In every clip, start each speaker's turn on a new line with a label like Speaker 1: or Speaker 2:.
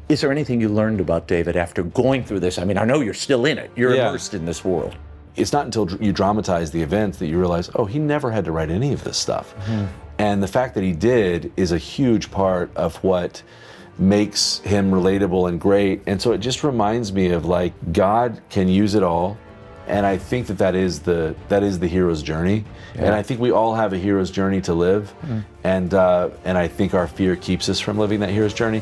Speaker 1: Is there anything you learned about David after going through this? I mean, I know you're still in it. You're immersed in this world.
Speaker 2: It's not until you dramatize the events that you realize, oh, he never had to write any of this stuff. And the fact that he did is a huge part of what makes him relatable and great. And so it just reminds me of, like, God can use it all. And I think that is the hero's journey. And I think we all have a hero's journey to live. And I think our fear keeps us from living that hero's journey.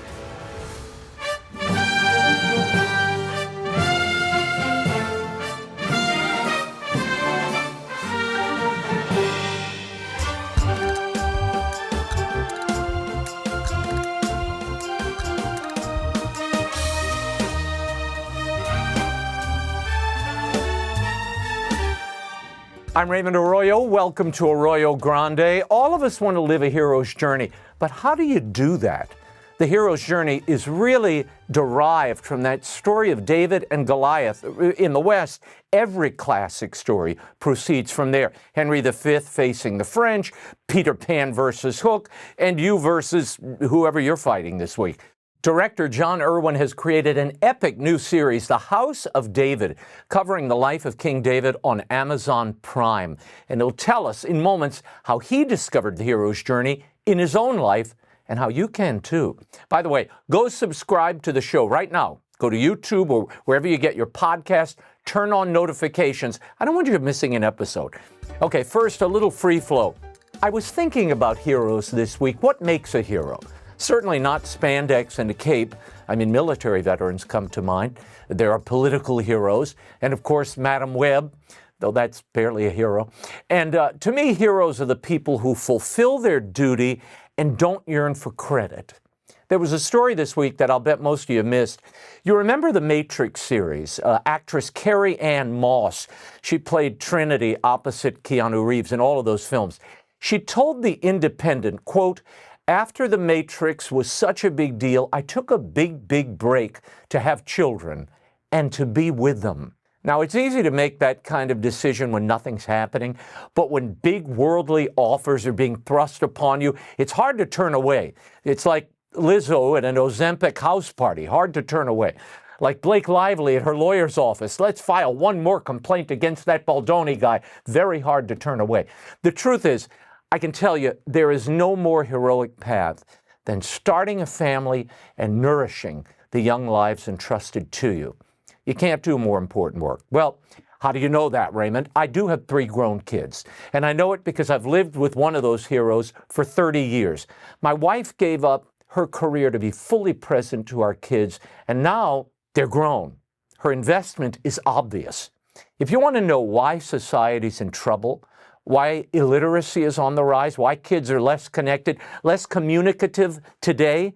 Speaker 1: I'm Raymond Arroyo. Welcome to Arroyo Grande. All of us want to live a hero's journey, but how do you do that? The hero's journey is really derived from that story of David and Goliath. In the West, every classic story proceeds from there. Henry V facing the French, Peter Pan versus Hook, and you versus whoever you're fighting this week. Director Jon Erwin has created an epic new series, The House of David, covering the life of King David on Amazon Prime. And it'll tell us in moments how he discovered the hero's journey in his own life and how you can too. By the way, go subscribe to the show right now. Go to YouTube or wherever you get your podcast. Turn on notifications. I don't want you missing an episode. Okay, first, a little free flow. I was thinking about heroes this week. What makes a hero? Certainly not spandex and a cape. I mean, military veterans come to mind. There are political heroes. And of course, Madam Web, though that's barely a hero. And to me, heroes are the people who fulfill their duty and don't yearn for credit. There was a story this week that I'll bet most of you missed. You remember the Matrix series, actress Carrie-Anne Moss. She played Trinity opposite Keanu Reeves in all of those films. She told The Independent, quote, "After The Matrix was such a big deal, I took a big break to have children and to be with them." Now, it's easy to make that kind of decision when nothing's happening, but when big worldly offers are being thrust upon you, it's hard to turn away. It's like Lizzo at an Ozempic house party, hard to turn away. Like Blake Lively at her lawyer's office, let's file one more complaint against that Baldoni guy, very hard to turn away. The truth is, I can tell you, there is no more heroic path than starting a family and nourishing the young lives entrusted to you. You can't do more important work. Well, how do you know that, Raymond? I do have 3 grown kids, and I know it because I've lived with one of those heroes for 30 years. My wife gave up her career to be fully present to our kids, and now they're grown. Her investment is obvious. If you want to know why society's in trouble, why illiteracy is on the rise, why kids are less connected, less communicative today,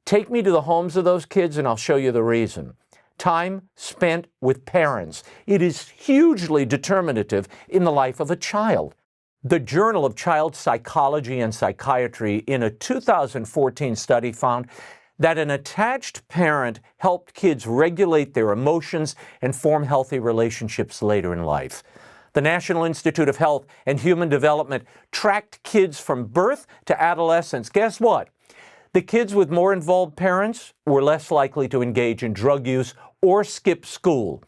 Speaker 1: take me to the homes of those kids and I'll show you the reason. Time spent with parents. It is hugely determinative in the life of a child. The Journal of Child Psychology and Psychiatry, in a 2014 study, found that an attached parent helped kids regulate their emotions and form healthy relationships later in life. The National Institute of Health and Human Development tracked kids from birth to adolescence. Guess what? The kids with more involved parents were less likely to engage in drug use or skip school.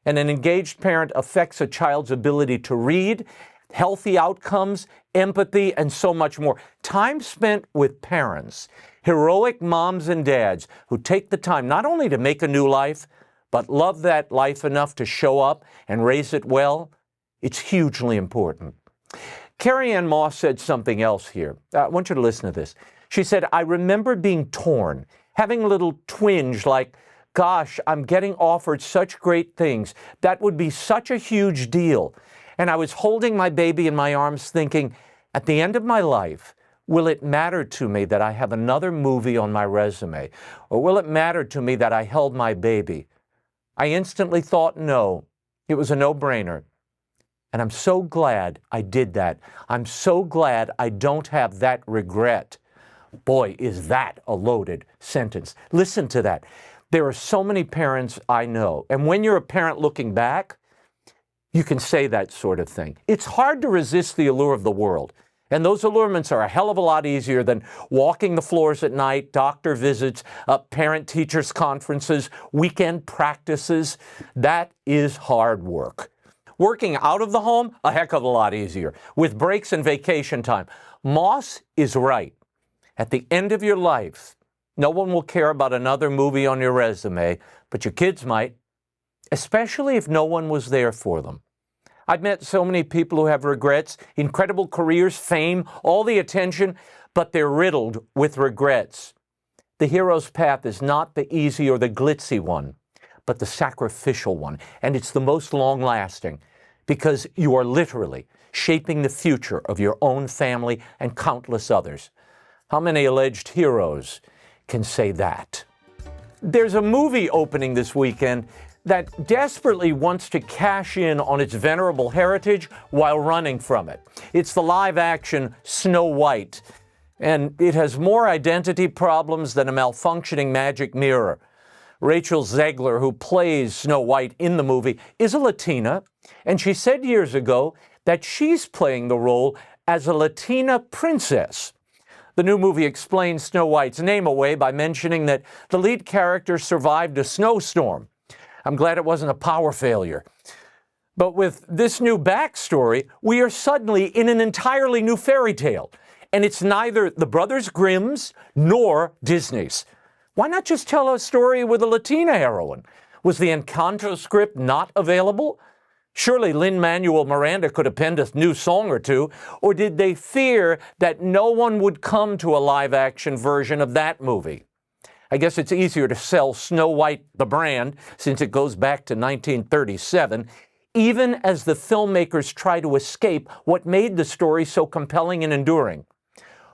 Speaker 1: And an engaged parent affects a child's ability to read, healthy outcomes, empathy, and so much more. Time spent with parents, heroic moms and dads who take the time not only to make a new life, but love that life enough to show up and raise it well, it's hugely important. Carrie-Anne Moss said something else here. I want you to listen to this. She said, "I remember being torn, having a little twinge like, gosh, I'm getting offered such great things. That would be such a huge deal. And I was holding my baby in my arms thinking, at the end of my life, will it matter to me that I have another movie on my resume? Or will it matter to me that I held my baby?" I instantly thought no. It was a no-brainer. And I'm so glad I did that. I'm so glad I don't have that regret. Boy, is that a loaded sentence. Listen to that. There are so many parents I know, and when you're a parent looking back, you can say that sort of thing. It's hard to resist the allure of the world. And those allurements are a hell of a lot easier than walking the floors at night, doctor visits, parent-teachers conferences, weekend practices. That is hard work. Working out of the home, a heck of a lot easier, with breaks and vacation time. Moss is right. At the end of your life, no one will care about another movie on your resume, but your kids might, especially if no one was there for them. I've met so many people who have regrets, incredible careers, fame, all the attention, but they're riddled with regrets. The hero's path is not the easy or the glitzy one, but the sacrificial one, and it's the most long-lasting because you are literally shaping the future of your own family and countless others. How many alleged heroes can say that? There's a movie opening this weekend that desperately wants to cash in on its venerable heritage while running from it. It's the live-action Snow White, and it has more identity problems than a malfunctioning magic mirror. Rachel Zegler, who plays Snow White in the movie, is a Latina, and she said years ago that she's playing the role as a Latina princess. The new movie explains Snow White's name away by mentioning that the lead character survived a snowstorm. I'm glad it wasn't a power failure. But with this new backstory, we are suddenly in an entirely new fairy tale. And it's neither the Brothers Grimm's nor Disney's. Why not just tell a story with a Latina heroine? Was the Encanto script not available? Surely Lin-Manuel Miranda could have penned a new song or two. Or did they fear that no one would come to a live-action version of that movie? I guess it's easier to sell Snow White, the brand, since it goes back to 1937, even as the filmmakers try to escape what made the story so compelling and enduring.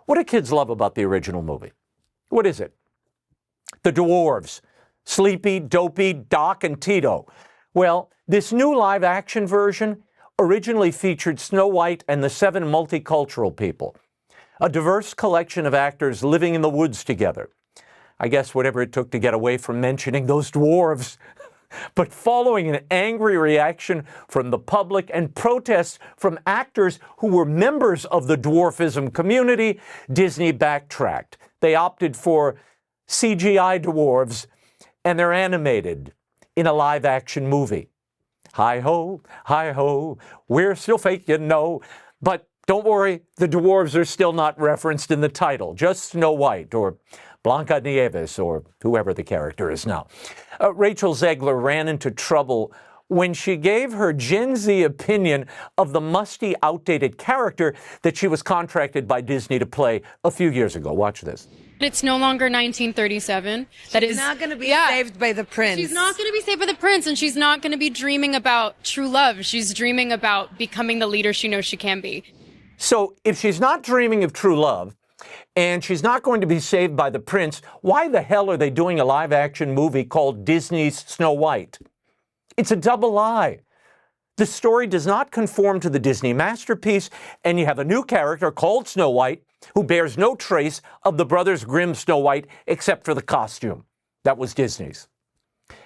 Speaker 1: What do kids love about the original movie? What is it? The dwarves. Sleepy, Dopey, Doc, and Tito. Well, this new live-action version originally featured Snow White and the 7 multicultural people, a diverse collection of actors living in the woods together. I guess whatever it took to get away from mentioning those dwarves. But following an angry reaction from the public and protests from actors who were members of the dwarfism community, Disney backtracked. They opted for CGI dwarves, and they're animated in a live-action movie. Hi-ho, we're still fake, you know. But don't worry, the dwarves are still not referenced in the title, just Snow White or Blanca Nieves, or whoever the character is now. Rachel Zegler ran into trouble when she gave her Gen Z opinion of the musty, outdated character that she was contracted by Disney to play a few years ago. Watch this.
Speaker 3: It's no longer 1937.
Speaker 4: She's not going to be saved by the prince.
Speaker 3: She's not going to be saved by the prince, and she's not going to be dreaming about true love. She's dreaming about becoming the leader she knows she can be.
Speaker 1: So if she's not dreaming of true love, and she's not going to be saved by the prince, why the hell are they doing a live-action movie called Disney's Snow White? It's a double lie. The story does not conform to the Disney masterpiece, and you have a new character called Snow White who bears no trace of the Brothers Grimm Snow White except for the costume. That was Disney's.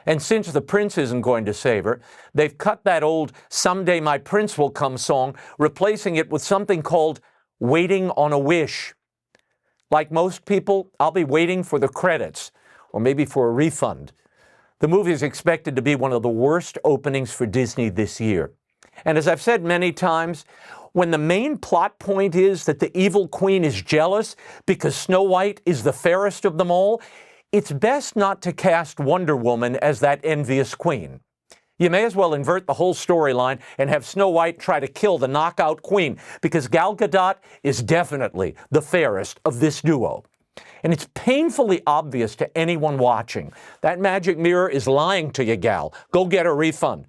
Speaker 1: And since the prince isn't going to save her, they've cut that old "Someday My Prince Will Come" song, replacing it with something called "Waiting on a Wish." Like most people, I'll be waiting for the credits, or maybe for a refund. The movie is expected to be one of the worst openings for Disney this year. And as I've said many times, when the main plot point is that the evil queen is jealous because Snow White is the fairest of them all, it's best not to cast Wonder Woman as that envious queen. You may as well invert the whole storyline and have Snow White try to kill the knockout queen, because Gal Gadot is definitely the fairest of this duo. And it's painfully obvious to anyone watching. That magic mirror is lying to you, Gal. Go get a refund.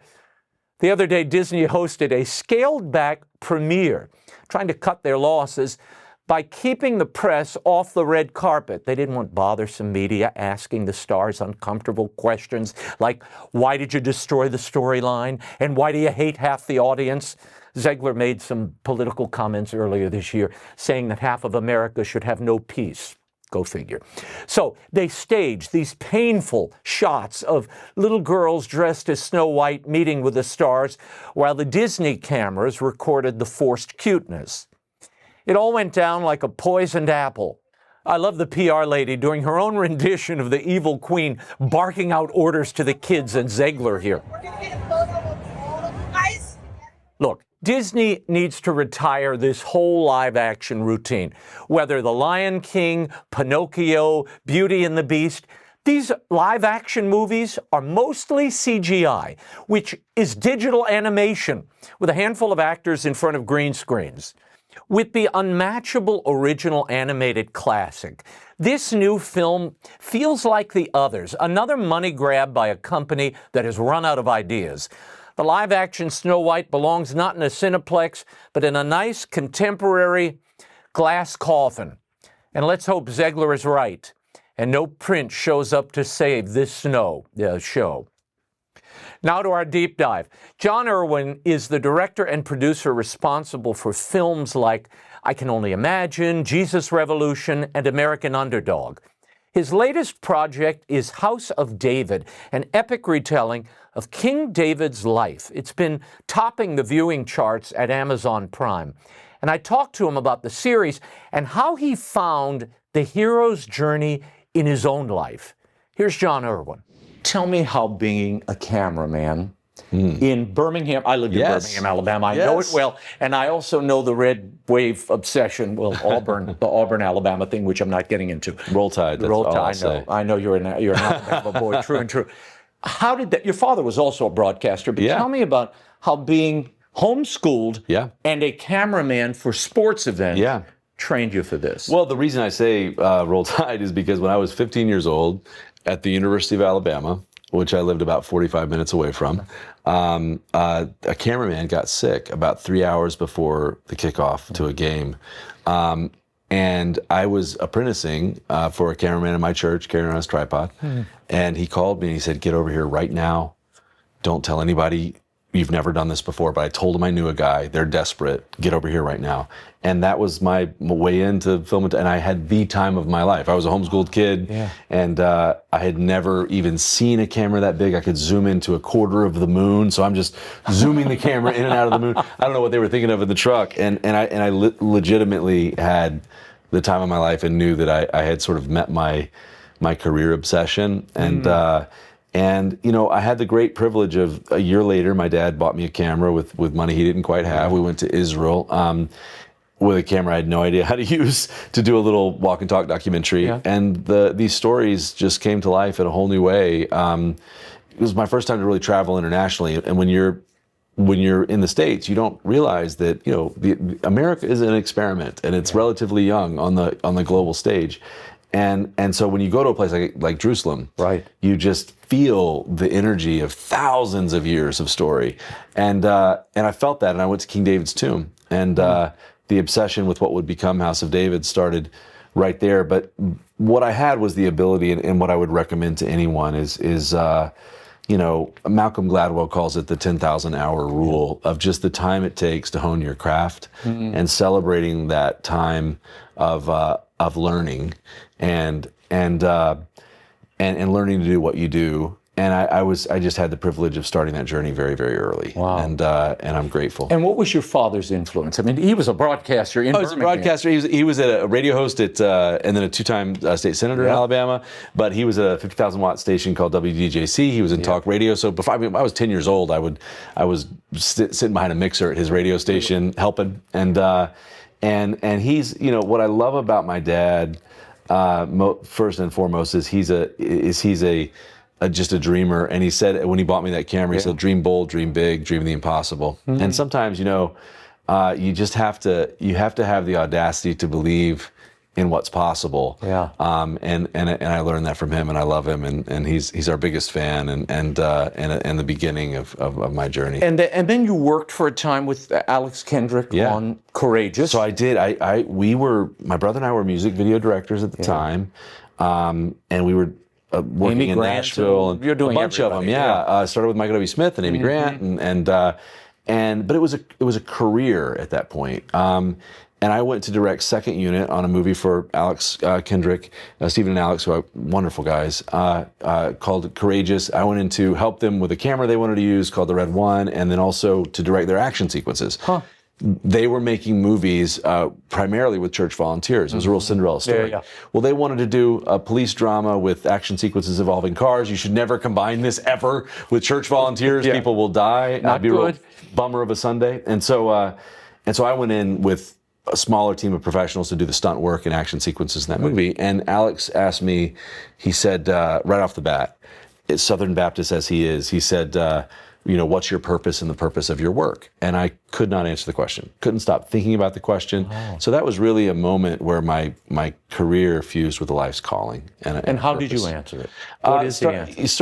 Speaker 1: The other day, Disney hosted a scaled-back premiere, trying to cut their losses by keeping the press off the red carpet. They didn't want bothersome media asking the stars uncomfortable questions like, why did you destroy the storyline? And why do you hate half the audience? Zegler made some political comments earlier this year saying that half of America should have no peace. Go figure. So they staged these painful shots of little girls dressed as Snow White meeting with the stars, while the Disney cameras recorded the forced cuteness. It all went down like a poisoned apple. I love the PR lady doing her own rendition of the evil queen, barking out orders to the kids and Zegler here. Look, Disney needs to retire this whole live-action routine. Whether The Lion King, Pinocchio, Beauty and the Beast, these live-action movies are mostly CGI, which is digital animation with a handful of actors in front of green screens. With the unmatchable original animated classic, this new film feels like the others, another money grab by a company that has run out of ideas. The live-action Snow White belongs not in a Cineplex, but in a nice contemporary glass coffin. And let's hope Zegler is right, and no prince shows up to save this show. Now to our deep dive. Jon Erwin is the director and producer responsible for films like I Can Only Imagine, Jesus Revolution, and American Underdog. His latest project is House of David, an epic retelling of King David's life. It's been topping the viewing charts at Amazon Prime. And I talked to him about the series and how he found the hero's journey in his own life. Here's Jon Erwin. Tell me how being a cameraman in Birmingham, I lived in Birmingham, Alabama. I know it well. And I also know the red wave obsession, well, Auburn, the Auburn, Alabama thing, which I'm not getting into.
Speaker 2: Roll Tide, that's
Speaker 1: Roll
Speaker 2: all I'll
Speaker 1: Tide,
Speaker 2: say.
Speaker 1: I know you're an Alabama boy, true and true. How did that, your father was also a broadcaster, but tell me about how being homeschooled and a cameraman for sports events trained you for this.
Speaker 2: Well, the reason I say Roll Tide is because when I was 15 years old at the University of Alabama, which I lived about 45 minutes away from, a cameraman got sick about 3 hours before the kickoff to a game. And I was apprenticing for a cameraman in my church, carrying around his tripod. And he called me and he said, get over here right now. Don't tell anybody you've never done this before, but I told him I knew a guy. They're desperate. Get over here right now. And that was my way into film. And I had the time of my life. I was a homeschooled kid, and I had never even seen a camera that big. I could zoom into a quarter of the moon. So I'm just zooming the camera in and out of the moon. I don't know what they were thinking of in the truck. And I legitimately had the time of my life and knew that I had sort of met my career obsession. And, you know, I had the great privilege of a year later, my dad bought me a camera with money he didn't quite have. We went to Israel with a camera I had no idea how to use to do a little walk and talk documentary. And these stories just came to life in a whole new way. It was my first time to really travel internationally. And when you're in the States, you don't realize that, you know, America is an experiment and it's relatively young on the global stage. And so when you go to a place like Jerusalem, you just feel the energy of thousands of years of story. And I felt that, and I went to King David's tomb. And the obsession with what would become House of David started right there. But what I had was the ability, and what I would recommend to anyone is you know, Malcolm Gladwell calls it the 10,000-hour rule of just the time it takes to hone your craft, and celebrating that time of learning and learning to do what you do. And I just had the privilege of starting that journey very, very early. Wow. And I'm grateful.
Speaker 1: And what was your father's influence? I mean, he was a broadcaster in Birmingham.
Speaker 2: He was a broadcaster. He was a radio host at, and then a two-time state senator in Alabama. But he was at a 50,000-watt station called WDJC. He was in talk radio. So before I was 10 years old, I was sitting behind a mixer at his radio station helping. And he's, you know, what I love about my dad, first and foremost, is he's just a dreamer. And he said, when he bought me that camera, he said, dream bold, dream big, dream the impossible. And sometimes, you know, you have to have the audacity to believe in what's possible. And I learned that from him, and I love him, and he's our biggest fan, and the beginning of my journey.
Speaker 1: And then you worked for a time with Alex Kendrick on Courageous.
Speaker 2: So I did. My brother and I were music video directors at the time, and we were working
Speaker 1: Amy
Speaker 2: in
Speaker 1: Grant,
Speaker 2: Nashville, and
Speaker 1: you're doing
Speaker 2: a bunch of them. Started with Michael W. Smith and Amy Grant, but it was a career at that point. And I went to direct second unit on a movie for Alex Kendrick, Stephen and Alex, who are wonderful guys, called Courageous. I went in to help them with a camera they wanted to use called the Red One, and then also to direct their action sequences. they were making movies primarily with church volunteers. It was a real Cinderella story.
Speaker 1: Yeah.
Speaker 2: Well, they wanted to do a police drama with action sequences involving cars. You should never combine this ever with church volunteers. People will die.
Speaker 1: Not
Speaker 2: be
Speaker 1: good.
Speaker 2: A real bummer of a Sunday. And so I went in with a smaller team of professionals to do the stunt work and action sequences in that movie. And Alex asked me, he said, right off the bat, as Southern Baptist as he is, he said, what's your purpose and the purpose of your work? And I could not answer the question. Couldn't stop thinking about the question. Oh. So that was really a moment where my career fused with a life's calling.
Speaker 1: And how did you answer it? What is the answer?
Speaker 2: It's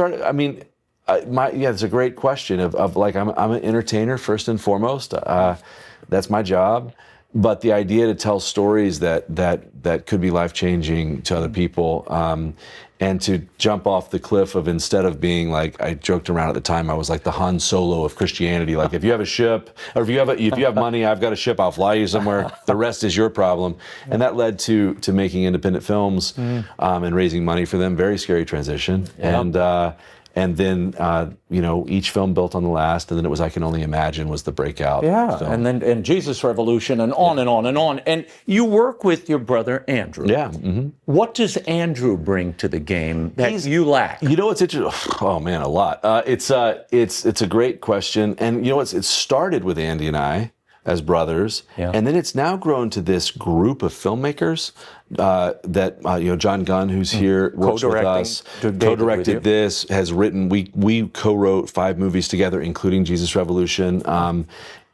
Speaker 2: a great question of like, I'm an entertainer first and foremost. That's my job. But the idea to tell stories that could be life-changing to other people, and to jump off the cliff of, instead of being like, I joked around at the time, I was like the Han Solo of Christianity. Like, if you have a ship, or if you have money, I've got a ship, I'll fly you somewhere. The rest is your problem. And that led to making independent films and raising money for them. Very scary transition. Yep. And then, each film built on the last, and then it was I Can Only Imagine was the breakout film.
Speaker 1: And Jesus Revolution, and on and on and on. And you work with your brother, Andrew.
Speaker 2: Yeah. Mm-hmm.
Speaker 1: What does Andrew bring to the game that you lack?
Speaker 2: You know what's interesting? Oh, man, a lot. It's a great question. And you know what? It started with Andy and I as brothers, and then it's now grown to this group of filmmakers that John Gunn, who's here, works with us, co-directed this, has written. We co-wrote 5 movies together, including Jesus Revolution,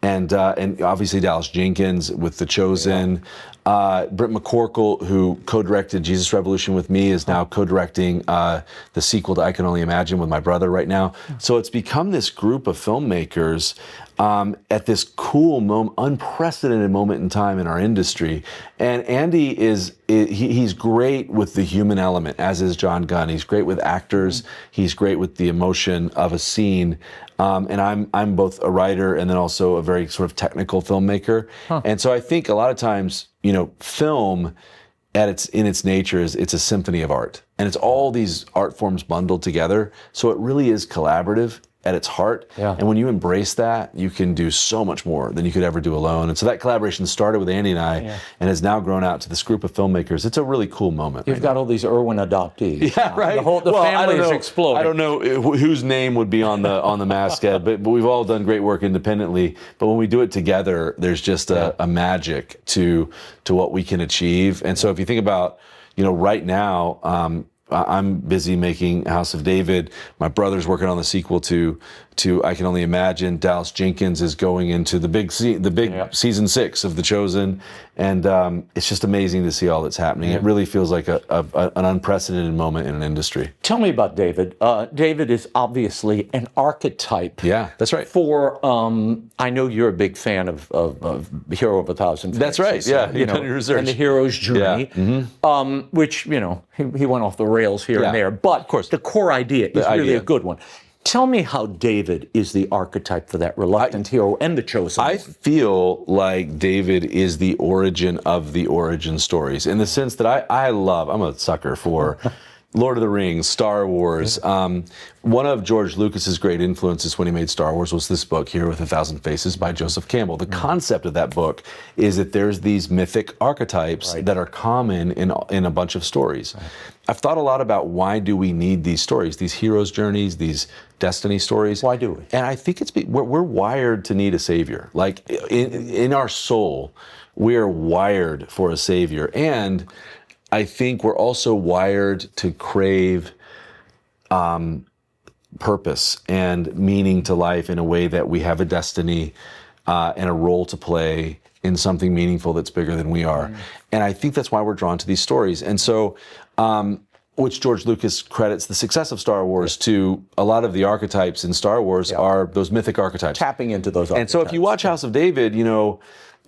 Speaker 2: and obviously Dallas Jenkins with The Chosen. Britt McCorkle, who co-directed Jesus Revolution with me, is now co-directing the sequel to I Can Only Imagine with my brother right now. So it's become this group of filmmakers at this cool unprecedented moment in time in our industry. And Andy he's great with the human element, as is John Gunn. He's great with actors. He's great with the emotion of a scene. And I'm both a writer and then also a very sort of technical filmmaker. And so I think a lot of times, film in its nature it's a symphony of art. And it's all these art forms bundled together. So it really is collaborative at its heart. Yeah. And when you embrace that, you can do so much more than you could ever do alone. And so that collaboration started with Andy and I, and has now grown out to this group of filmmakers. It's a really cool moment.
Speaker 1: You've got all these Irwin adoptees.
Speaker 2: Yeah, right.
Speaker 1: The family is exploding.
Speaker 2: I don't know whose name would be on the masthead, but we've all done great work independently. But when we do it together, there's just a magic to what we can achieve. And so if you think about, right now, I'm busy making House of David. My brother's working on the sequel to I Can Only Imagine. Dallas Jenkins is going into the big season 6 of The Chosen, and it's just amazing to see all that's happening. It really feels like an unprecedented moment in an industry.
Speaker 1: Tell me about David. David is obviously an archetype.
Speaker 2: Yeah, that's right.
Speaker 1: For I know you're a big fan of Hero of a Thousand Faces.
Speaker 2: That's right. Yeah,
Speaker 1: you've done your research. And the hero's journey, which he went off the rails here and there, but of course the core idea is really a good one. Tell me how David is the archetype for that reluctant hero and the chosen one. I
Speaker 2: feel like David is the origin of the origin stories, in the sense that I'm a sucker for Lord of the Rings, Star Wars. One of George Lucas's great influences when he made Star Wars was this book, Hero with a Thousand Faces, by Joseph Campbell. The concept of that book is that there's these mythic archetypes that are common in a bunch of stories. I've thought a lot about, why do we need these stories, these hero's journeys, these destiny stories?
Speaker 1: Why do we?
Speaker 2: And I think we're wired to need a savior. Like in our soul, we are wired for a savior. And I think we're also wired to crave purpose and meaning to life in a way that we have a destiny and a role to play in something meaningful that's bigger than we are. And I think that's why we're drawn to these stories. And so, which George Lucas credits the success of Star Wars to. A lot of the archetypes in Star Wars are those mythic archetypes.
Speaker 1: Tapping into those archetypes.
Speaker 2: And so if you watch House of David,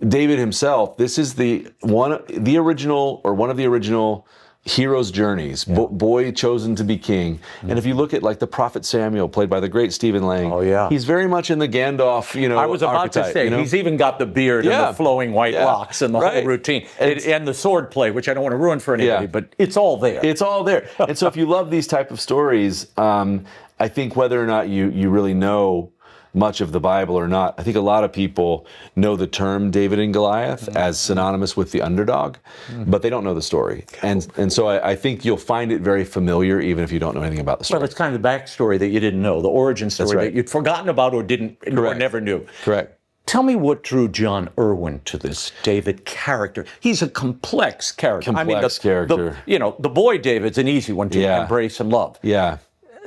Speaker 2: David himself, this is one of the original hero's journeys, boy chosen to be king. And if you look at like the prophet Samuel, played by the great Stephen Lang, he's very much in the Gandalf,
Speaker 1: I was about
Speaker 2: archetype,
Speaker 1: to say, he's even got the beard and the flowing white locks and the whole routine. And the sword play, which I don't want to ruin for anybody, but it's all there.
Speaker 2: It's all there. And so if you love these type of stories, I think whether or not you really know much of the Bible or not, I think a lot of people know the term David and Goliath as synonymous with the underdog, but they don't know the story. And so I think you'll find it very familiar even if you don't know anything about the story.
Speaker 1: Well, it's kind of the backstory that you didn't know, the origin story that you'd forgotten about or didn't or never knew.
Speaker 2: Correct.
Speaker 1: Tell me what drew Jon Erwin to this David character. He's a complex character.
Speaker 2: Character.
Speaker 1: The boy David's an easy one to embrace and love.
Speaker 2: Yeah.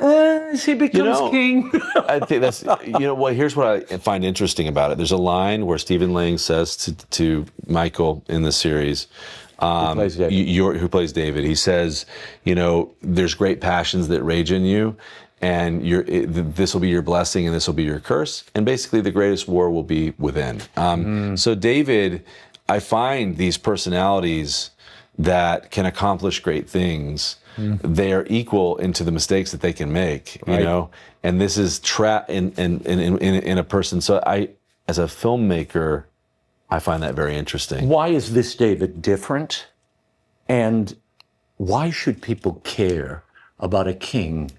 Speaker 1: As he becomes king.
Speaker 2: I think that's, here's what I find interesting about it. There's a line where Stephen Lang says to Michael in the series, who plays David, he says, there's great passions that rage in you, and this will be your blessing and this will be your curse. And basically the greatest war will be within. So David, I find these personalities that can accomplish great things, they are equal into the mistakes that they can make, and this is in a person. So as a filmmaker, I find that very interesting.
Speaker 1: Why is this David different? And why should people care about a king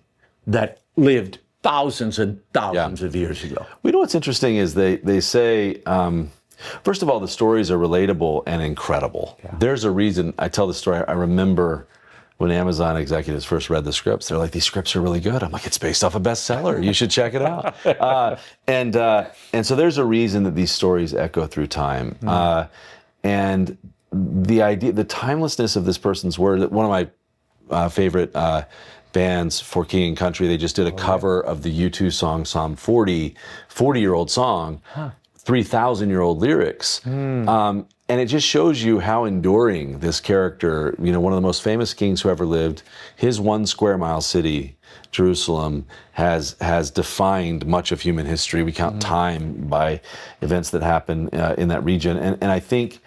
Speaker 1: that lived thousands and thousands of years ago?
Speaker 2: What's interesting is they say, first of all, the stories are relatable and incredible. Yeah. There's a reason I tell the story. I remember when Amazon executives first read the scripts, they're like, these scripts are really good. I'm like, it's based off a bestseller. You should check it out. And so there's a reason that these stories echo through time. And the timelessness of this person's word, one of my favorite bands, For King and Country, they just did a cover of the U2 song Psalm 40, 40-year-old song, 3,000-year-old lyrics. And it just shows you how enduring this character, one of the most famous kings who ever lived, his 1 square mile city, Jerusalem, has defined much of human history. We count time by events that happen in that region. And I think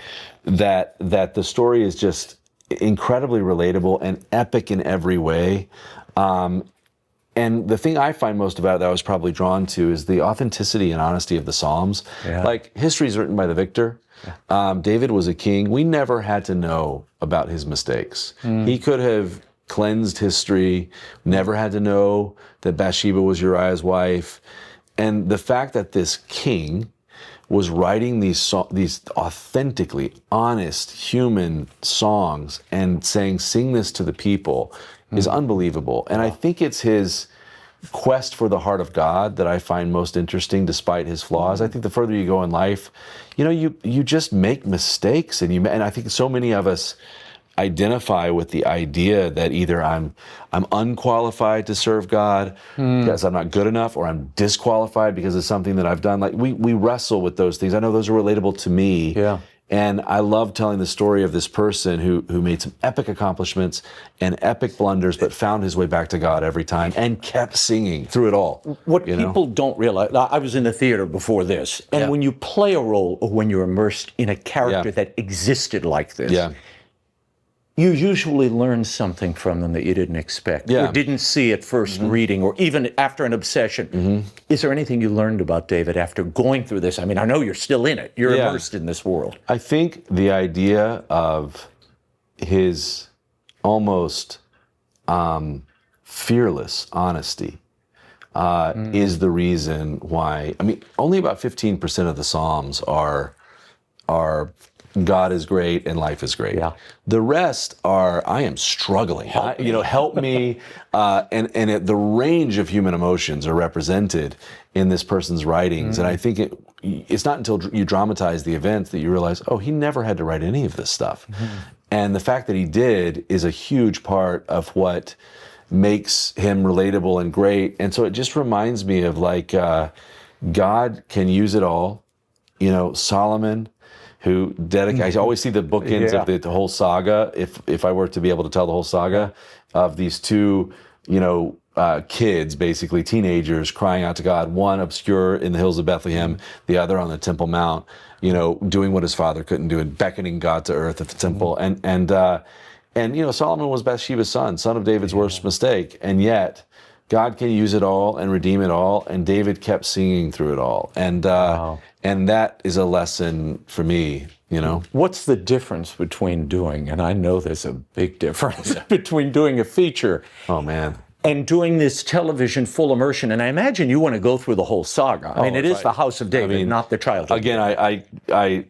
Speaker 2: that the story is just incredibly relatable and epic in every way. And the thing I find most about it that I was probably drawn to is the authenticity and honesty of the Psalms. Yeah. Like, history is written by the victor. David was a king. We never had to know about his mistakes. He could have cleansed history, never had to know that Bathsheba was Uriah's wife. And the fact that this king was writing these authentically honest human songs and saying, sing this to the people, is unbelievable. And I think it's his quest for the heart of God that I find most interesting despite his flaws. I think the further you go in life, you just make mistakes, and I think so many of us identify with the idea that either I'm unqualified to serve God because I'm not good enough, or I'm disqualified because of something that I've done. Like, we wrestle with those things. I know those are relatable to me. Yeah. And I love telling the story of this person who made some epic accomplishments and epic blunders, but found his way back to God every time and kept singing through it all.
Speaker 1: What people don't realize, I was in the theater before this, and when you play a role or when you're immersed in a character that existed like this, you usually learn something from them that you didn't expect or didn't see at first reading, or even after an obsession. Is there anything you learned about David after going through this? I mean, I know you're still in it. You're immersed in this world.
Speaker 2: I think the idea of his almost fearless honesty is the reason why. I mean, only about 15% of the Psalms are God is great and life is great. Yeah. The rest are, I am struggling. Help me. And the range of human emotions are represented in this person's writings. And I think it's not until you dramatize the events that you realize, oh, he never had to write any of this stuff. And the fact that he did is a huge part of what makes him relatable and great. And so it just reminds me of God can use it all. Solomon, who dedicated, I always see the bookends of the whole saga, if I were to be able to tell the whole saga, of these two, kids, basically teenagers, crying out to God, one obscure in the hills of Bethlehem, the other on the Temple Mount, doing what his father couldn't do and beckoning God to earth at the temple. And Solomon was Bathsheba's son of David's worst mistake, and yet God can use it all and redeem it all, and David kept singing through it all. And that is a lesson for me,
Speaker 1: What's the difference between doing, and I know there's a big difference, between doing a feature and doing this television full immersion. And I imagine you want to go through the whole saga. I mean, it is the House of David, not the Child of David.
Speaker 2: Again,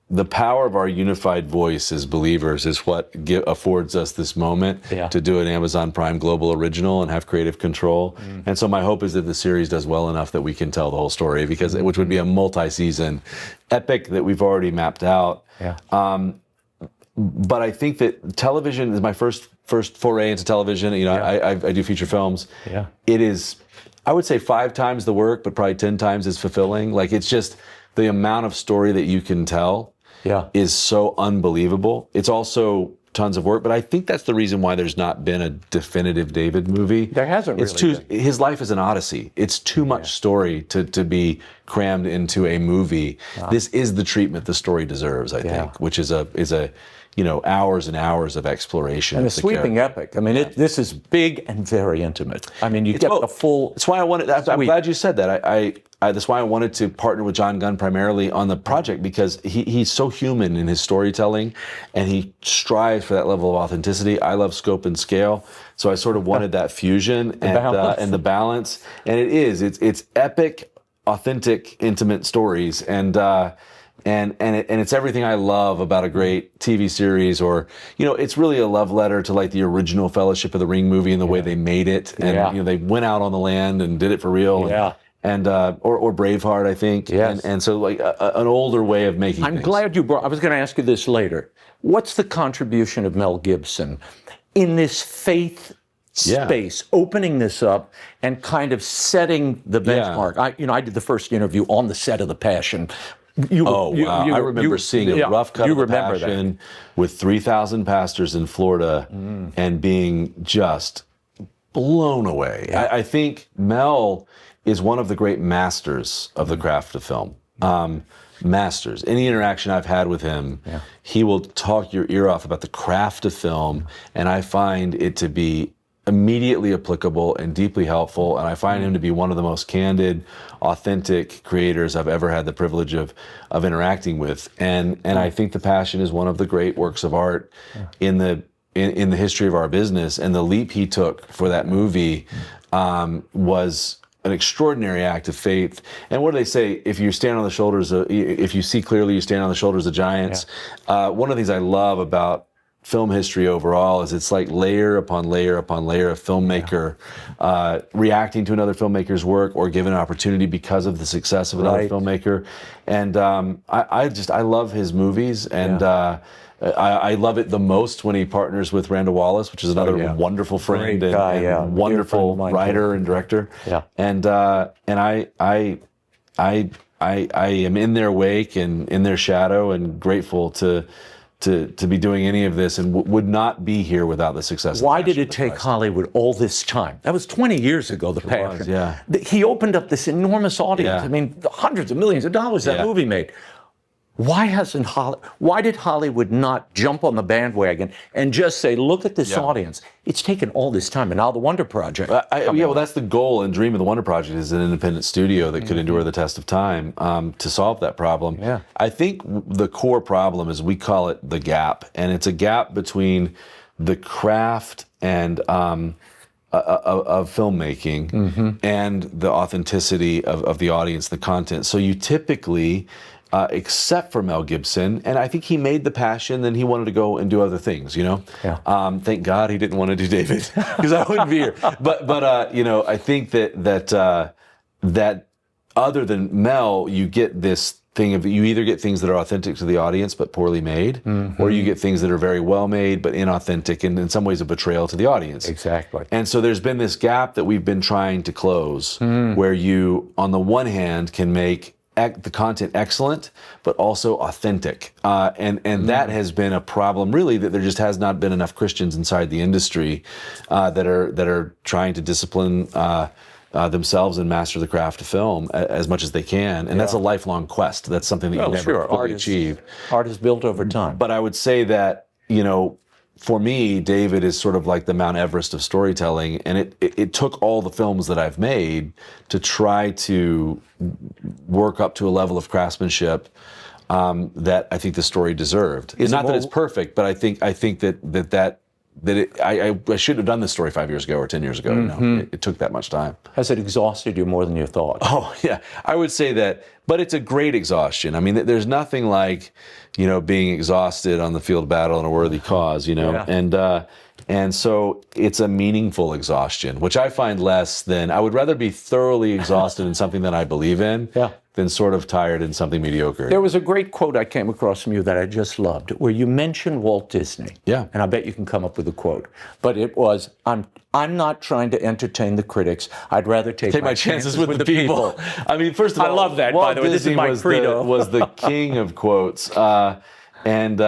Speaker 2: the power of our unified voice as believers is what affords us this moment to do an Amazon Prime Global original and have creative control. And so my hope is that the series does well enough that we can tell the whole story, which would be a multi-season epic that we've already mapped out. But I think that television is my first foray into television. You know, I do feature films. It is, I would say, 5 times the work, but probably 10 times as fulfilling. Like, it's just the amount of story that you can tell is so unbelievable. It's also tons of work, but I think that's the reason why there's not been a definitive David movie.
Speaker 1: There hasn't really been.
Speaker 2: His life is an odyssey. It's too much story to be crammed into a movie. This is the treatment the story deserves, I think, which is a hours and hours of exploration.
Speaker 1: And a sweeping epic. I mean, this is big and very intimate. I mean, you get the full.
Speaker 2: That's why I wanted. I'm glad you said that. That's why I wanted to partner with Jon Gunn primarily on the project, because he's so human in his storytelling, and he strives for that level of authenticity. I love scope and scale, so I sort of wanted that fusion and the balance. And it's epic, authentic, intimate stories, and it's everything I love about a great TV series, or it's really a love letter to like the original Fellowship of the Ring movie and the way they made it, and they went out on the land and did it for real. And or Braveheart, I think. And so like an older way of making things.
Speaker 1: I'm glad you brought. I was going to ask you this later. What's the contribution of Mel Gibson in this faith space, opening this up and kind of setting the benchmark? I did the first interview on the set of The Passion.
Speaker 2: I remember seeing a rough cut of The Passion with 3,000 pastors in Florida and being just blown away. I think Mel is one of the great masters of the craft of film. Masters. Any interaction I've had with him, he will talk your ear off about the craft of film, and I find it to be immediately applicable and deeply helpful, and I find him to be one of the most candid, authentic creators I've ever had the privilege of interacting with. And I think The Passion is one of the great works of art in the history of our business, and the leap he took for that movie was an extraordinary act of faith. And what do they say? If you stand on the shoulders, if you see clearly, you stand on the shoulders of giants. One of the things I love about film history overall is it's like layer upon layer upon layer of filmmaker reacting to another filmmaker's work or given an opportunity because of the success of another filmmaker. And I love his movies, and I love it the most when he partners with Randall Wallace, which is another wonderful friend and wonderful writer and director. And I am in their wake and in their shadow, and grateful to be doing any of this, and would not be here without the success.
Speaker 1: Why did it take Hollywood all this time? That was 20 years ago, The Passion. He opened up this enormous audience. I mean, hundreds of millions of dollars that movie made. Why did Hollywood not jump on the bandwagon and just say, look at this audience? It's taken all this time, and now the Wonder Project.
Speaker 2: Well, that's the goal and dream of the Wonder Project, is an independent studio that could endure the test of time to solve that problem. I think the core problem is, we call it the gap, and it's a gap between the craft and of filmmaking and the authenticity of the audience, the content. So you typically, except for Mel Gibson, and I think he made The Passion, then he wanted to go and do other things, Thank God he didn't want to do David, because I wouldn't be here. But I think that other than Mel, you get this thing of, you either get things that are authentic to the audience but poorly made, or you get things that are very well made but inauthentic, and in some ways a betrayal to the audience.
Speaker 1: Exactly.
Speaker 2: And so there's been this gap that we've been trying to close, where you, on the one hand, can make the content excellent, but also authentic. And that has been a problem, really, that there just has not been enough Christians inside the industry that are trying to discipline themselves and master the craft of film as much as they can. And that's a lifelong quest. That's something that you never fully achieve.
Speaker 1: Art is built over time.
Speaker 2: But I would say that, for me, David is sort of like the Mount Everest of storytelling, and it took all the films that I've made to try to work up to a level of craftsmanship that I think the story deserved. It's not that it's perfect, but I think that I shouldn't have done this story 5 years ago or 10 years ago. It took that much time.
Speaker 1: Has it exhausted you more than you thought?
Speaker 2: Oh yeah, I would say that, but it's a great exhaustion. I mean, there's nothing like, being exhausted on the field of battle in a worthy cause, and so it's a meaningful exhaustion, which I find less than, I would rather be thoroughly exhausted in something that I believe in than sort of tired in something mediocre.
Speaker 1: There was a great quote I came across from you that I just loved, where you mentioned Walt Disney.
Speaker 2: Yeah.
Speaker 1: And I bet you can come up with a quote. But it was, I'm not trying to entertain the critics. I'd rather take my chances with the people.
Speaker 2: I mean, first of all,
Speaker 1: I love that,
Speaker 2: Walt
Speaker 1: by the way.
Speaker 2: Disney
Speaker 1: This is my credo.
Speaker 2: was the king of quotes. And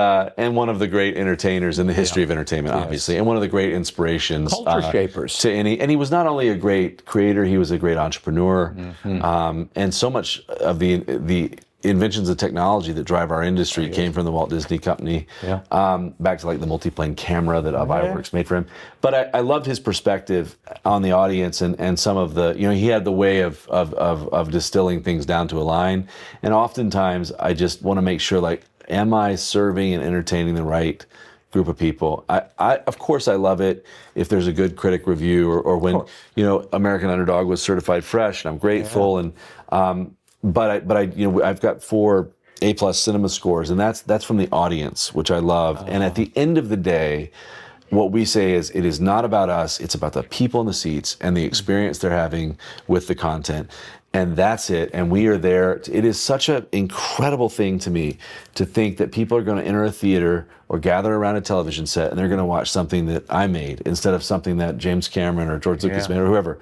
Speaker 2: one of the great entertainers in the history of entertainment, obviously, and one of the great inspirations,
Speaker 1: culture shapers
Speaker 2: to any. And he was not only a great creator, he was a great entrepreneur, and so much of the inventions of technology that drive our industry came from the Walt Disney Company. Back to like the multiplane camera that Iwerks made for him. But I loved his perspective on the audience and some of the, he had the way of distilling things down to a line. And oftentimes I just want to make sure, like, am I serving and entertaining the right group of people? Of course I love it if there's a good critic review or when, American Underdog was certified fresh, and I'm grateful. And but I've got 4 A+ cinema scores, and that's from the audience, which I love. And at the end of the day, what we say is, it is not about us, it's about the people in the seats and the experience they're having with the content. And that's it. And we are there. It is such an incredible thing to me to think that people are going to enter a theater or gather around a television set and they're going to watch something that I made instead of something that James Cameron or George Lucas made or whoever.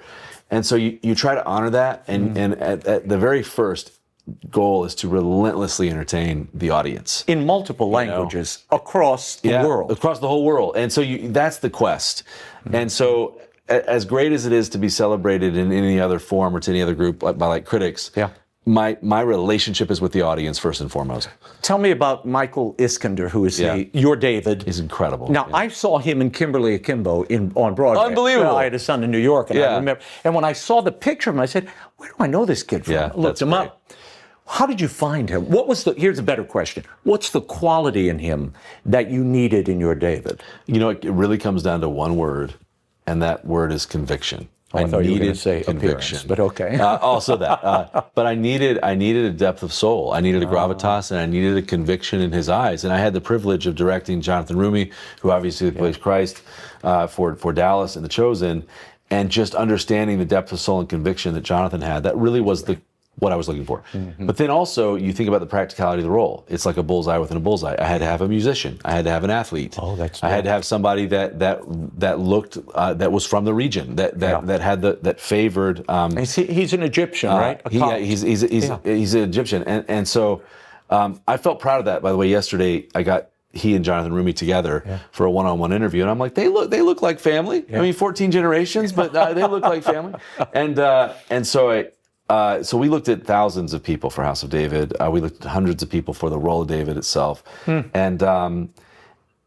Speaker 2: And so you try to honor that. And at the very first goal is to relentlessly entertain the audience.
Speaker 1: In multiple languages across the world.
Speaker 2: Across the whole world. And so that's the quest. And so, as great as it is to be celebrated in any other form or to any other group by critics, my relationship is with the audience first and foremost.
Speaker 1: Tell me about Michael Iskander, who is your David.
Speaker 2: He's incredible.
Speaker 1: Now, I saw him in Kimberly Akimbo on Broadway.
Speaker 2: Unbelievable.
Speaker 1: I had a son in New York, and I remember. And when I saw the picture of him, I said, "Where do I know this kid from?" I looked him up. How did you find him? Here's a better question. What's the quality in him that you needed in your David?
Speaker 2: It really comes down to one word. And that word is conviction.
Speaker 1: I thought you were going to say conviction, but okay.
Speaker 2: Also that. But I needed a depth of soul. I needed a gravitas, and I needed a conviction in his eyes. And I had the privilege of directing Jonathan Rumi, who obviously plays Christ for Dallas and The Chosen, and just understanding the depth of soul and conviction that Jonathan had. That really was what I was looking for. But then also, you think about the practicality of the role. It's like a bullseye within a bullseye. I had to have a musician. I had to have an athlete. I had to have somebody that looked that was from the region, that favored.
Speaker 1: He's an Egyptian, right?
Speaker 2: He's an Egyptian, and so I felt proud of that. By the way, yesterday he and Jonathan Rumi together for a one-on-one interview, and I'm like, they look like family. I mean, 14 generations, but they look like family, and so so we looked at thousands of people for House of David. We looked at hundreds of people for the role of David itself.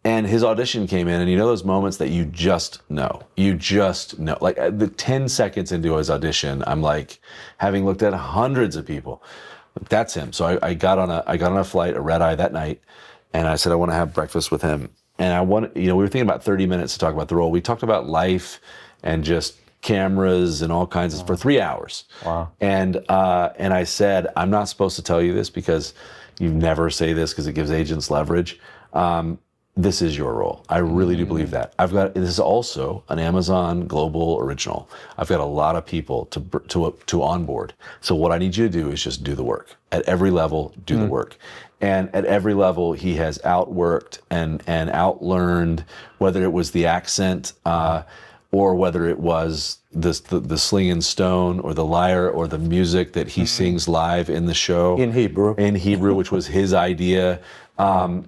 Speaker 2: And his audition came in, and those moments that you just know. Like the 10 seconds into his audition, I'm like, having looked at hundreds of people, that's him. So I got on a flight, a red eye that night, and I said, I want to have breakfast with him. And we were thinking about 30 minutes to talk about the role. We talked about life and just cameras and all kinds of for 3 hours.
Speaker 1: Wow.
Speaker 2: And I said, I'm not supposed to tell you this because you never say this because it gives agents leverage. This is your role. I really do believe that. This is also an Amazon Global original. I've got a lot of people to onboard. So what I need you to do is just do the work. At every level, do the work. And at every level, he has outworked and outlearned, whether it was the accent, or whether it was the sling and stone or the lyre or the music that he sings live in the show.
Speaker 1: In Hebrew,
Speaker 2: which was his idea. I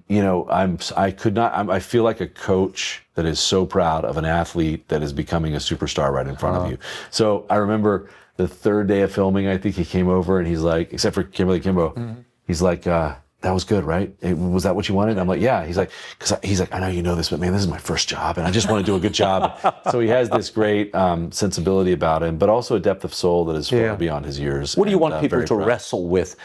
Speaker 2: feel like a coach that is so proud of an athlete that is becoming a superstar right in front of you. So I remember the third day of filming, I think he came over and he's like, except for Kimberly Kimbo, he's like, that was good, right? Was that what you wanted? I'm like, yeah. He's like, I know you know this, but man, this is my first job, and I just want to do a good job. So he has this great sensibility about him, but also a depth of soul that is far beyond his years.
Speaker 1: What do you want people to wrestle with?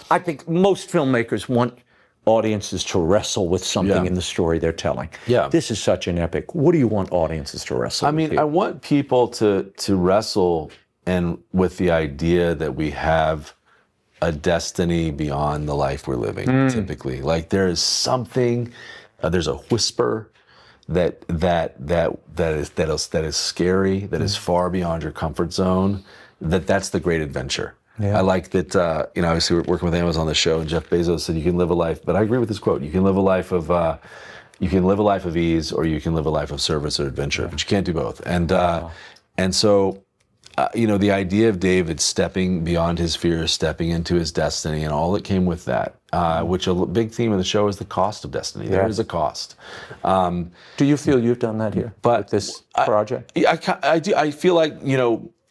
Speaker 1: I think most filmmakers want audiences to wrestle with something
Speaker 2: Yeah.
Speaker 1: in the story they're telling.
Speaker 2: Yeah.
Speaker 1: This is such an epic. What do you want audiences to wrestle
Speaker 2: I
Speaker 1: with
Speaker 2: mean,
Speaker 1: here?
Speaker 2: I want people to wrestle and with the idea that we have a destiny beyond the life we're living. Typically, like there is something, there's a whisper that is scary, that is far beyond your comfort zone. That's the great adventure.
Speaker 1: Yeah.
Speaker 2: I like that. Obviously, we're working with Amazon on the show, and Jeff Bezos said, "You can live a life." But I agree with this quote: "You can live a life of." You can live a life of ease, or you can live a life of service or adventure, but you can't do both. And so, the idea of David stepping beyond his fears, stepping into his destiny, and all that came with that, which a big theme of the show is the cost of destiny. There is a cost.
Speaker 1: Do you feel you've done that here with this project?
Speaker 2: I do. I feel like,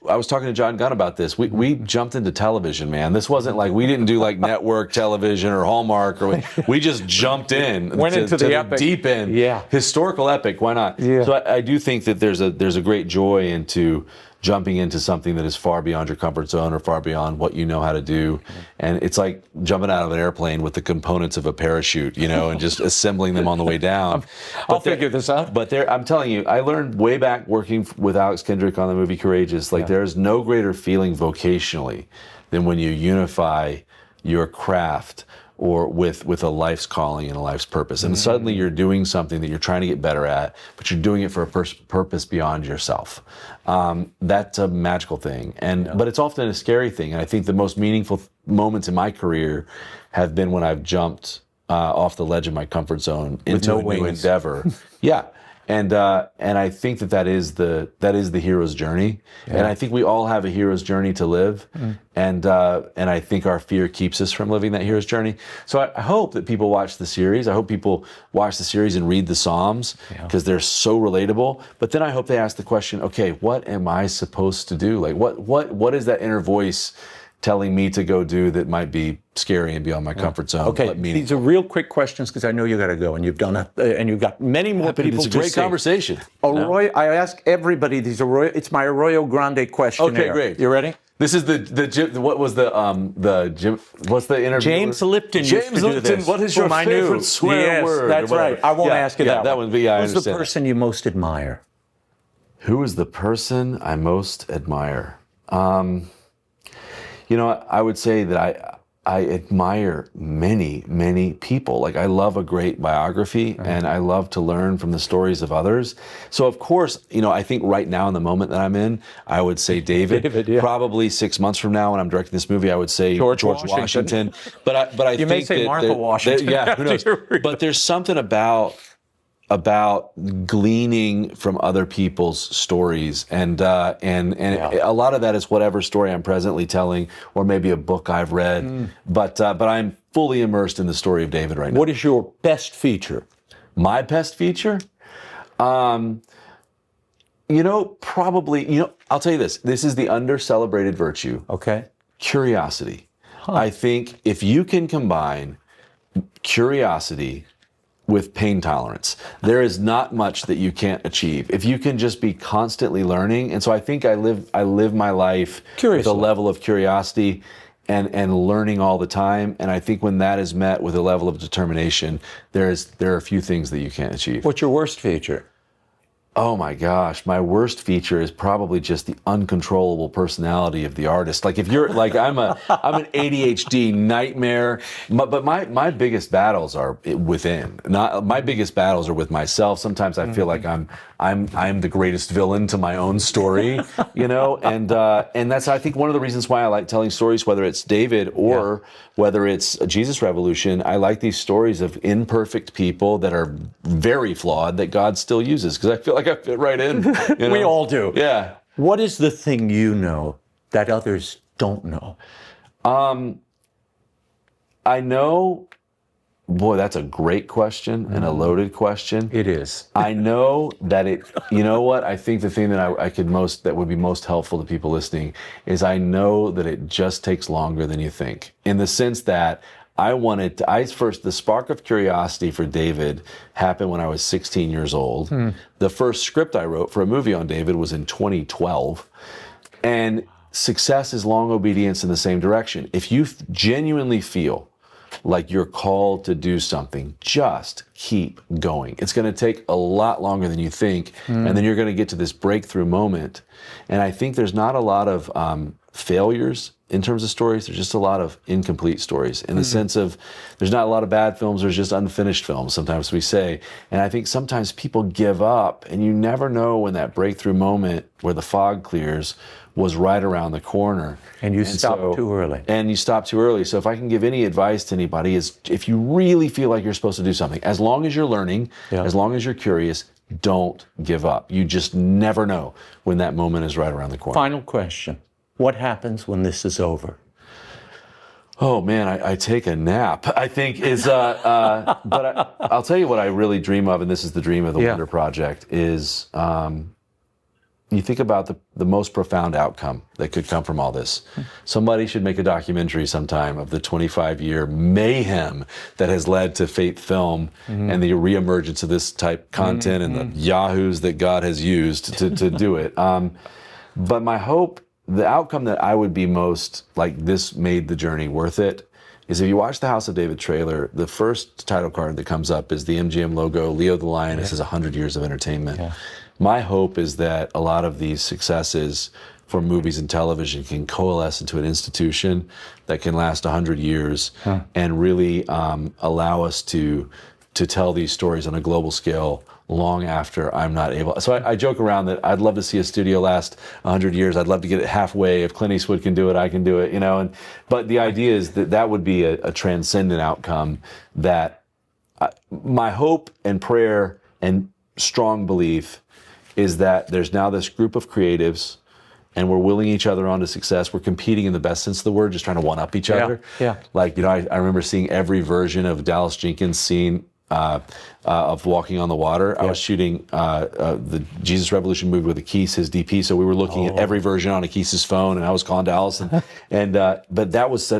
Speaker 2: I was talking to John Gunn about this. We jumped into television, man. This wasn't like, we didn't do like network television or Hallmark, or we just jumped in.
Speaker 1: Went into the epic.
Speaker 2: Deep end.
Speaker 1: Yeah.
Speaker 2: Historical epic, why not?
Speaker 1: Yeah.
Speaker 2: So I do think that there's a great joy into jumping into something that is far beyond your comfort zone or far beyond what you know how to do. And it's like jumping out of an airplane with the components of a parachute, and just assembling them on the way down.
Speaker 1: I'll figure this out.
Speaker 2: But I'm telling you, I learned way back working with Alex Kendrick on the movie Courageous, there's no greater feeling vocationally than when you unify your craft or with a life's calling and a life's purpose. And suddenly you're doing something that you're trying to get better at, but you're doing it for a purpose beyond yourself. That's a magical thing. But it's often a scary thing. And I think the most meaningful moments in my career have been when I've jumped off the ledge of my comfort zone into
Speaker 1: no
Speaker 2: a new
Speaker 1: wings.
Speaker 2: endeavor. Yeah. And I think that is the hero's journey. Yeah. And I think we all have a hero's journey to live. And I think our fear keeps us from living that hero's journey. So I hope that people watch the series. I hope people watch the series and read the Psalms, because they're so relatable. But then I hope they ask the question, okay, what am I supposed to do? Like what is that inner voice telling me to go do that might be scary and beyond my comfort zone?
Speaker 1: Okay, these are real quick questions because I know you got to go, and you've done it, and you've got many more people
Speaker 2: It's a great conversation.
Speaker 1: Arroyo, I ask everybody these Arroyo. It's my Arroyo Grande questionnaire.
Speaker 2: Okay, great.
Speaker 1: You ready?
Speaker 2: This is what's the interview?
Speaker 1: James Lipton used to do this.
Speaker 2: What is your favorite swear word?
Speaker 1: That's right. I won't ask you that
Speaker 2: one. But I
Speaker 1: Who's the
Speaker 2: understand
Speaker 1: person you most admire?
Speaker 2: Who is the person I most admire? I would say that I admire many, many people. Like, I love a great biography, and I love to learn from the stories of others. So, of course, I think right now in the moment that I'm in, I would say David. Probably 6 months from now when I'm directing this movie, I would say George Washington. But I
Speaker 1: you
Speaker 2: think
Speaker 1: may say Martha Washington.
Speaker 2: Who knows? But there's something about gleaning from other people's stories, and a lot of that is whatever story I'm presently telling, or maybe a book I've read. But I'm fully immersed in the story of David right now.
Speaker 1: What is your best feature?
Speaker 2: My best feature? Probably, I'll tell you this. This is the under-celebrated virtue.
Speaker 1: Okay.
Speaker 2: Curiosity. I think if you can combine curiosity with pain tolerance, there is not much that you can't achieve if you can just be constantly learning. And so I think I live my life with a level of curiosity and learning all the time. And I think when that is met with a level of determination, there are a few things that you can't achieve.
Speaker 1: What's your worst feature?
Speaker 2: Oh my gosh, my worst feature is probably just the uncontrollable personality of the artist. Like, if you're like, I'm an ADHD nightmare, but my biggest battles are within. My biggest battles are with myself. Sometimes I feel like I'm the greatest villain to my own story, and that's, I think, one of the reasons why I like telling stories, whether it's David or whether it's a Jesus Revolution. I like these stories of imperfect people that are very flawed that God still uses, because I feel like I fit right in.
Speaker 1: We all do.
Speaker 2: Yeah.
Speaker 1: What is the thing you know that others don't know?
Speaker 2: I know, boy, that's a great question and a loaded question.
Speaker 1: It is.
Speaker 2: I know that I think the thing that that would be most helpful to people listening is, I know that it just takes longer than you think, in the sense that the spark of curiosity for David happened when I was 16 years old. The first script I wrote for a movie on David was in 2012. And success is long obedience in the same direction. If you genuinely feel like you're called to do something, just keep going. It's going to take a lot longer than you think, and then you're going to get to this breakthrough moment. And I think there's not a lot of failures in terms of stories. There's just a lot of incomplete stories in the sense of there's not a lot of bad films, there's just unfinished films, sometimes we say. And I think sometimes people give up, and you never know when that breakthrough moment where the fog clears was right around the corner.
Speaker 1: And you stopped too early.
Speaker 2: And you stop too early. So if I can give any advice to anybody is if you really feel like you're supposed to do something, as long as you're learning, as long as you're curious, don't give up. You just never know when that moment is right around the corner.
Speaker 1: Final question. What happens when this is over?
Speaker 2: Oh man, I take a nap, I think is, but I'll tell you what I really dream of, and this is the dream of the Wonder Project, is you think about the most profound outcome that could come from all this. Somebody should make a documentary sometime of the 25-year mayhem that has led to Faith Film and the reemergence of this type content and the yahoos that God has used to do it. But my hope, the outcome that I would be most like this made the journey worth it, is if you watch the House of David trailer, the first title card that comes up is the MGM logo, Leo the Lion. It says 100 years of entertainment. My hope is that a lot of these successes for movies and television can coalesce into an institution that can last 100 years and really allow us to tell these stories on a global scale long after I'm not able. So I joke around that I'd love to see a studio last 100 years. I'd love to get it halfway. If Clint Eastwood can do it, I can do it, you know. But the idea is that would be a transcendent outcome that my hope and prayer and strong belief is that there's now this group of creatives and we're willing each other on to success. We're competing in the best sense of the word, just trying to one-up each other. Like, you know, I remember seeing every version of Dallas Jenkins' scene of Walking on the Water. I was shooting the Jesus Revolution movie with Keese, his DP, so we were looking at every version on Keese's phone, and I was calling Dallas. But that was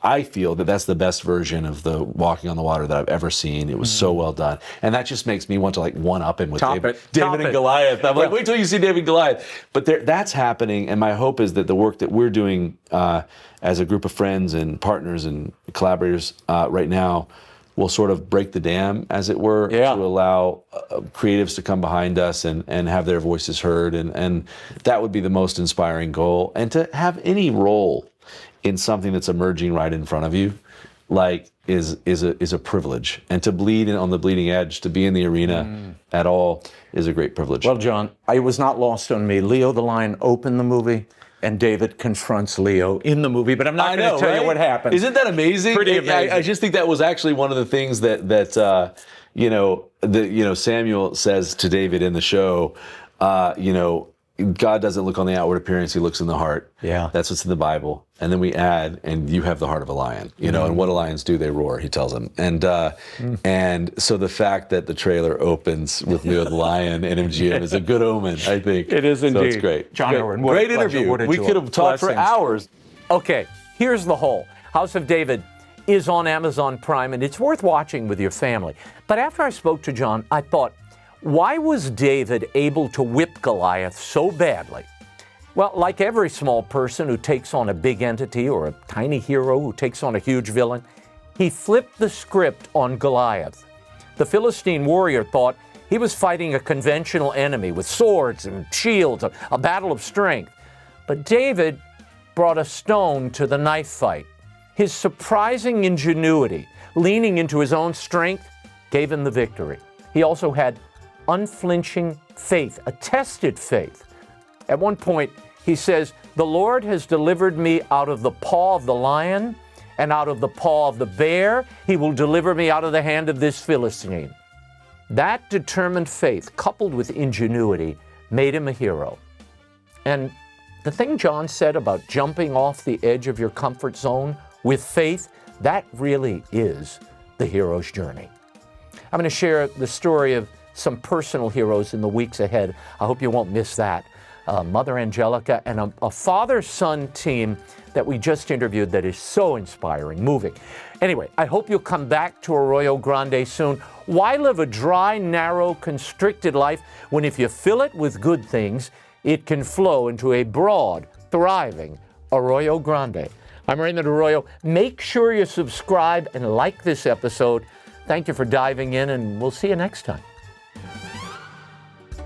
Speaker 2: I feel that that's the best version of the Walking on the Water that I've ever seen. It was so well done. And that just makes me want to like one-up him with David and Goliath. I'm like, wait till you see David and Goliath. But that's happening, and my hope is that the work that we're doing as a group of friends and partners and collaborators right now will sort of break the dam, as it were, to allow creatives to come behind us and have their voices heard. And that would be the most inspiring goal. And to have any role in something that's emerging right in front of you, like, is a privilege. And to bleed on the bleeding edge, to be in the arena at all, is a great privilege.
Speaker 1: Well, Jon, it was not lost on me. Leo the Lion opened the movie, and David confronts Leo in the movie, but I'm not going to tell you what happens.
Speaker 2: Isn't that amazing?
Speaker 1: Pretty amazing.
Speaker 2: I just think that was actually one of the things that Samuel says to David in the show. God doesn't look on the outward appearance; He looks in the heart. That's what's in the Bible. And then we add, and you have the heart of a lion. You know, and what do lions do? They roar. He tells them. And so the fact that the trailer opens with Leo the Lion and MGM is a good omen, I think.
Speaker 1: It is indeed.
Speaker 2: So it's great.
Speaker 1: Jon Erwin,
Speaker 2: great interview. We could have talked for hours.
Speaker 1: Okay, here's the whole. House of David is on Amazon Prime, and it's worth watching with your family. But after I spoke to Jon, I thought, why was David able to whip Goliath so badly? Well, like every small person who takes on a big entity or a tiny hero who takes on a huge villain, he flipped the script on Goliath. The Philistine warrior thought he was fighting a conventional enemy with swords and shields, a battle of strength. But David brought a stone to the knife fight. His surprising ingenuity, leaning into his own strength, gave him the victory. He also had unflinching faith, a tested faith. At one point, he says, "The Lord has delivered me out of the paw of the lion and out of the paw of the bear. He will deliver me out of the hand of this Philistine." That determined faith, coupled with ingenuity, made him a hero. And the thing Jon said about jumping off the edge of your comfort zone with faith, that really is the hero's journey. I'm going to share the story of some personal heroes in the weeks ahead. I hope you won't miss that. Mother Angelica and a father-son team that we just interviewed that is so inspiring, moving. Anyway, I hope you'll come back to Arroyo Grande soon. Why live a dry, narrow, constricted life when if you fill it with good things, it can flow into a broad, thriving Arroyo Grande? I'm Raymond Arroyo. Make sure you subscribe and like this episode. Thank you for diving in, and we'll see you next time.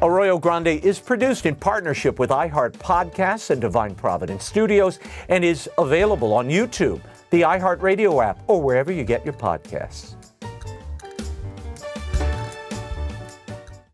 Speaker 1: Arroyo Grande is produced in partnership with iHeart Podcasts and Divine Providence Studios and is available on YouTube, the iHeart Radio app, or wherever you get your podcasts.